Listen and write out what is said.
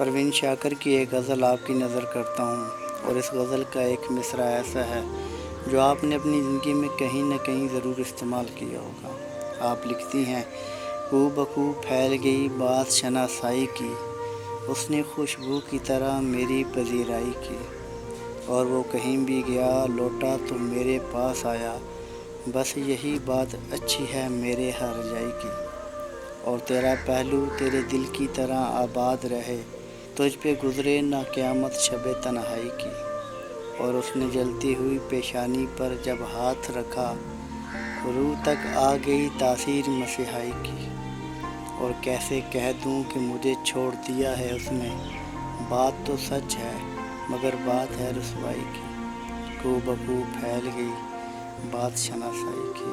پروین شاکر کی ایک غزل آپ کی نظر کرتا ہوں، اور اس غزل کا ایک مصرعہ ایسا ہے جو آپ نے اپنی زندگی میں کہیں نہ کہیں ضرور استعمال کیا ہوگا۔ آپ لکھتی ہیں، کو بکو پھیل گئی بات شناسائی کی، اس نے خوشبو کی طرح میری پذیرائی کی، اور وہ کہیں بھی گیا لوٹا تو میرے پاس آیا، بس یہی بات اچھی ہے میرے ہر جائی کی، اور تیرا پہلو تیرے دل کی طرح آباد رہے، تجھ پہ گزرے نہ قیامت شب تنہائی کی، اور اس نے جلتی ہوئی پیشانی پر جب ہاتھ رکھا، روح تک آ گئی تاثیر مسیحائی کی، اور کیسے کہہ دوں کہ مجھے چھوڑ دیا ہے اس نے، بات تو سچ ہے مگر بات ہے رسوائی کی، کو بکو پھیل گئی بات شناسائی کی۔